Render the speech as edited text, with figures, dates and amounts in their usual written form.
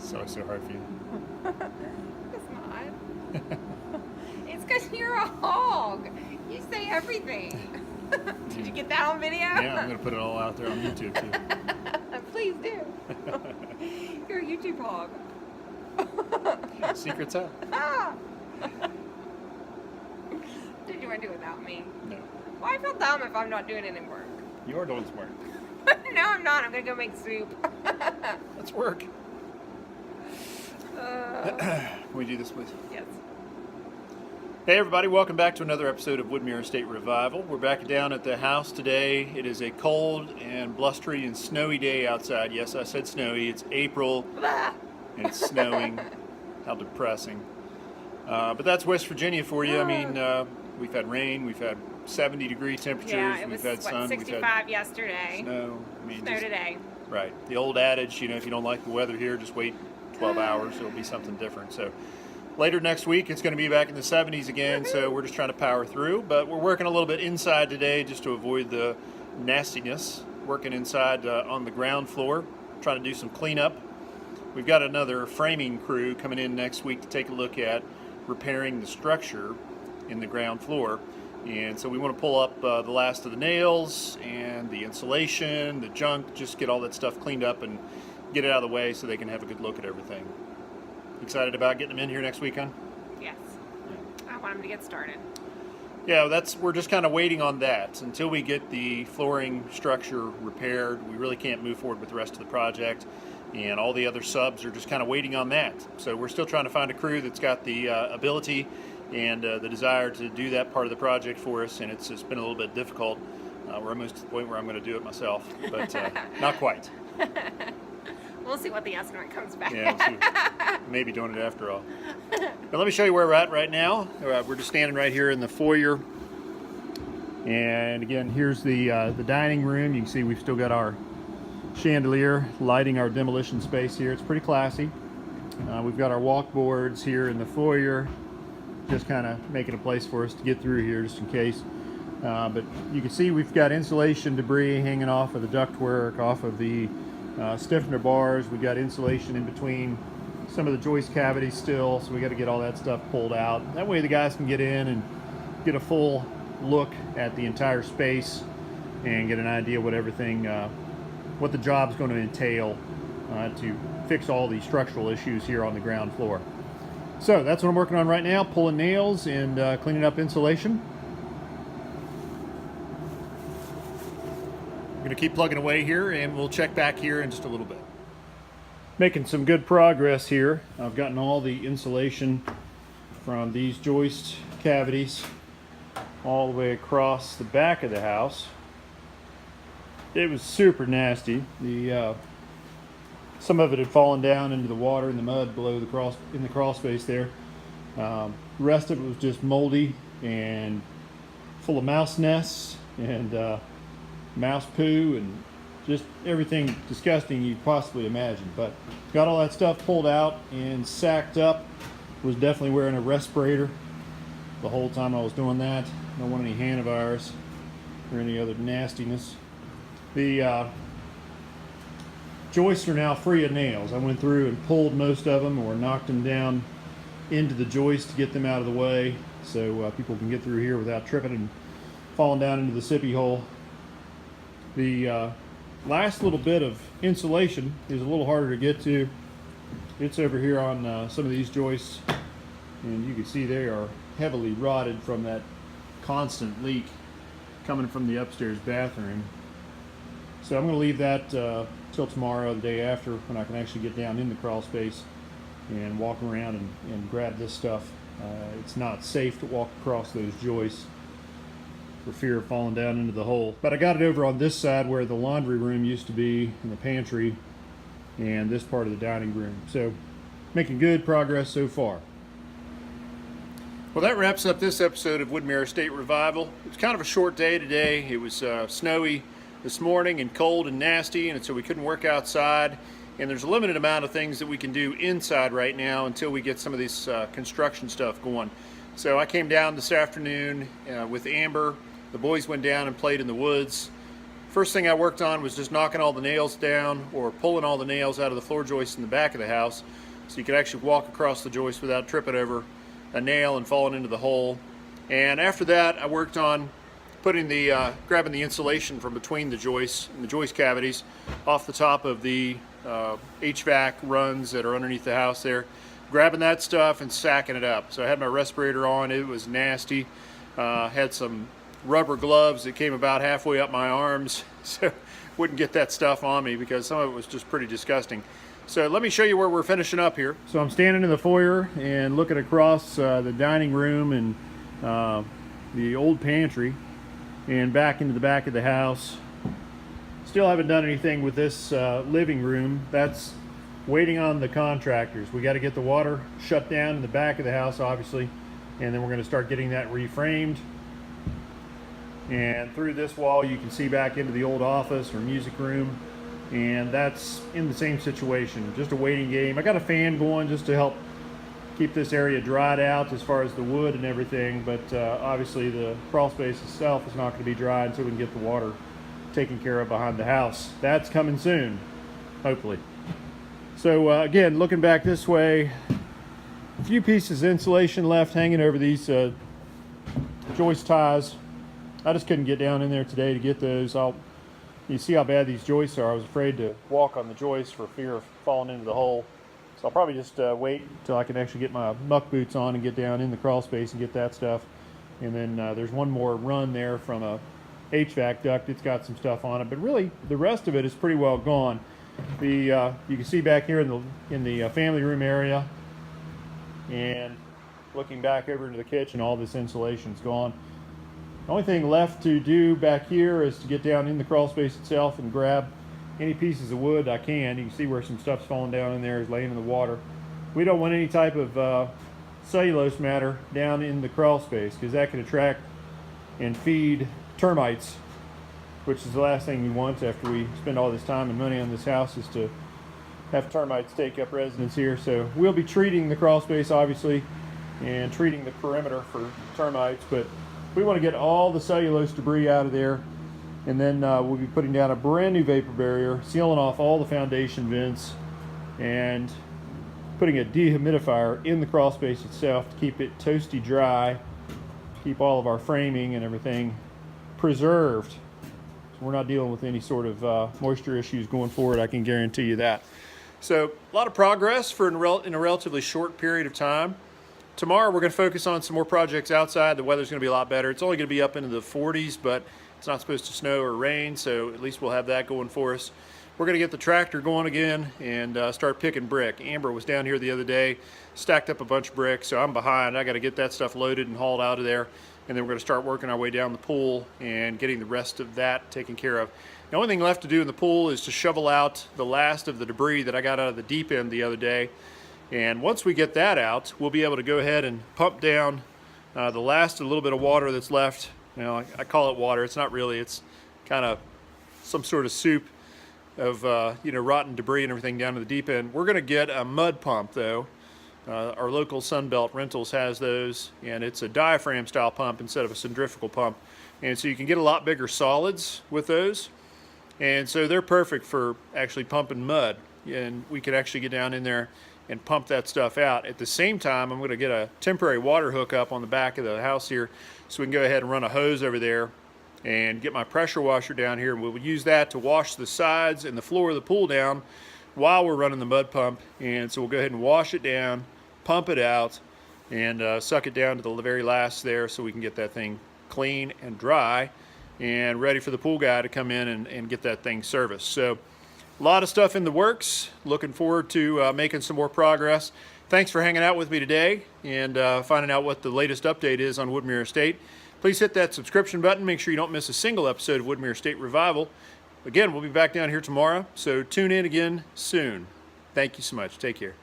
It's always so hard for you. It's not. It's because you're a hog. You say everything. Did you get that on video? Yeah, I'm going to put it all out there on YouTube too. Please do. You're a YouTube hog. Secret's out. Did you want to do it without me? No. Well, I feel dumb if I'm not doing any work. You're doing some work. No, I'm not. I'm going to go make soup. Let's work. Can we do this, please? Yes. Hey everybody, welcome back to another episode of Woodmere Estate Revival. We're back down at the house today. It is a cold and blustery and snowy day outside. Yes, I said snowy. It's April and it's snowing. How depressing. But that's West Virginia for you. I mean, we've had rain, we've had 70-degree temperatures, Yeah, it we've was, had sun, 65 we've had yesterday. snow. I mean, Snow today. Right. The old adage, if you don't like the weather here, just wait 12 hours. It'll be something different. So later next week, it's going to be back in the 70s again, so we're just trying to power through. But we're working a little bit inside today just to avoid the nastiness. Working inside on the ground floor, trying to do some cleanup. We've got another framing crew coming in next week to take a look at repairing the structure in the ground floor. And so we want to pull up the last of the nails and the insulation, the junk, just get all that stuff cleaned up and get it out of the way so they can have a good look at everything. Excited about getting them in here next week, hon? Yes. I want them to get started. Yeah, we're just kind of waiting on that. Until we get the flooring structure repaired, we really can't move forward with the rest of the project. And all the other subs are just kind of waiting on that. So we're still trying to find a crew that's got the ability and the desire to do that part of the project for us. And it's been a little bit difficult. We're almost to the point where I'm going to do it myself, but not quite. We'll see what the estimate comes back. Yeah, we'll see. Maybe doing it after all. But let me show you where we're at right now. We're just standing right here in the foyer. And again, here's the dining room. You can see we've still got our chandelier lighting our demolition space here. It's pretty classy. We've got our walkboards here in the foyer, just kind of making a place for us to get through here just in case. But you can see we've got insulation debris hanging off of the ductwork, off of the stiffener bars. We've got insulation in between some of the joist cavities still, so we got to get all that stuff pulled out. That way the guys can get in and get a full look at the entire space and get an idea what everything, what the job's going to entail to fix all the structural issues here on the ground floor. So that's what I'm working on right now, pulling nails and cleaning up insulation. I'm going to keep plugging away here and we'll check back here in just a little bit. Making some good progress here. I've gotten all the insulation from these joist cavities all the way across the back of the house. It was super nasty. Some of it had fallen down into the water and the mud below the crawl space there. The rest of it was just moldy and full of mouse nests and mouse poo and just everything disgusting you'd possibly imagine. But got all that stuff pulled out and sacked up. Was definitely wearing a respirator the whole time I was doing that. Don't want any hantavirus or any other nastiness. The joists are now free of nails. I went through and pulled most of them or knocked them down into the joist to get them out of the way so people can get through here without tripping and falling down into the sippy hole. The last little bit of insulation is a little harder to get to. It's over here on some of these joists, and you can see they are heavily rotted from that constant leak coming from the upstairs bathroom. So I'm going to leave that till tomorrow, the day after, when I can actually get down in the crawl space and walk around and grab this stuff. It's not safe to walk across those joists for fear of falling down into the hole. But I got it over on this side where the laundry room used to be, and the pantry, and this part of the dining room. So making good progress so far. Well, that wraps up this episode of Woodmere Estate Revival. It's kind of a short day today. It was snowy this morning and cold and nasty, and so we couldn't work outside. And there's a limited amount of things that we can do inside right now until we get some of this construction stuff going. So I came down this afternoon with Amber. The boys went down and played in the woods. First thing I worked on was just knocking all the nails down, or pulling all the nails out of the floor joists in the back of the house, so you could actually walk across the joist without tripping over a nail and falling into the hole. And after that, I worked on putting the grabbing the insulation from between the joists and the joist cavities off the top of the HVAC runs that are underneath the house there, grabbing that stuff and stacking it up. So I had my respirator on. It was nasty. Had some rubber gloves that came about halfway up my arms, so wouldn't get that stuff on me because some of it was just pretty disgusting. So let me show you where we're finishing up here. So I'm standing in the foyer and looking across the dining room and the old pantry and back into the back of the house. Still haven't done anything with this living room. That's waiting on the contractors. We got to get the water shut down in the back of the house, obviously, and then we're going to start getting that reframed. And through this wall you can see back into the old office or music room, and that's in the same situation, just a waiting game. I got a fan going just to help keep this area dried out as far as the wood and everything, but obviously the crawl space itself is not going to be dried until we can get the water taken care of behind the house. That's coming soon, hopefully. So again, looking back this way, a few pieces of insulation left hanging over these joist ties. I just couldn't get down in there today to get those. You see how bad these joists are. I was afraid to walk on the joists for fear of falling into the hole. So I'll probably just wait until I can actually get my muck boots on and get down in the crawl space and get that stuff. And then there's one more run there from a HVAC duct. It's got some stuff on it, but really the rest of it is pretty well gone. You can see back here in the family room area, and looking back over into the kitchen, all this insulation's gone. The only thing left to do back here is to get down in the crawl space itself and grab any pieces of wood I can. You can see where some stuff's falling down in there, is laying in the water. We don't want any type of cellulose matter down in the crawl space, because that can attract and feed termites, which is the last thing you want after we spend all this time and money on this house, is to have termites take up residence here. So we'll be treating the crawl space, obviously, and treating the perimeter for termites, but we want to get all the cellulose debris out of there. And then we'll be putting down a brand new vapor barrier, sealing off all the foundation vents, and putting a dehumidifier in the crawl space itself to keep it toasty dry, keep all of our framing and everything preserved. So we're not dealing with any sort of moisture issues going forward, I can guarantee you that. So a lot of progress in a relatively short period of time. Tomorrow we're going to focus on some more projects outside. The weather's going to be a lot better. It's only going to be up into the 40s, but it's not supposed to snow or rain, so at least we'll have that going for us. We're going to get the tractor going again and start picking brick. Amber was down here the other day, stacked up a bunch of bricks, so I'm behind. I got to get that stuff loaded and hauled out of there, and then we're going to start working our way down the pool and getting the rest of that taken care of. The only thing left to do in the pool is to shovel out the last of the debris that I got out of the deep end the other day. And once we get that out, we'll be able to go ahead and pump down the last little bit of water that's left. You know, I call it water. It's not really. It's kind of some sort of soup of rotten debris and everything down to the deep end. We're going to get a mud pump, though. Our local Sunbelt Rentals has those, and it's a diaphragm style pump instead of a centrifugal pump. And so you can get a lot bigger solids with those. And so they're perfect for actually pumping mud. And we could actually get down in there and pump that stuff out. At the same time, I'm going to get a temporary water hook up on the back of the house here, so we can go ahead and run a hose over there and get my pressure washer down here, and we'll use that to wash the sides and the floor of the pool down while we're running the mud pump. And so we'll go ahead and wash it down, pump it out, and suck it down to the very last there, so we can get that thing clean and dry and ready for the pool guy to come in and get that thing serviced. So a lot of stuff in the works. Looking forward to making some more progress. Thanks for hanging out with me today and finding out what the latest update is on Woodmere Estate. Please hit that subscription button. Make sure you don't miss a single episode of Woodmere Estate Revival. Again, we'll be back down here tomorrow, so tune in again soon. Thank you so much. Take care.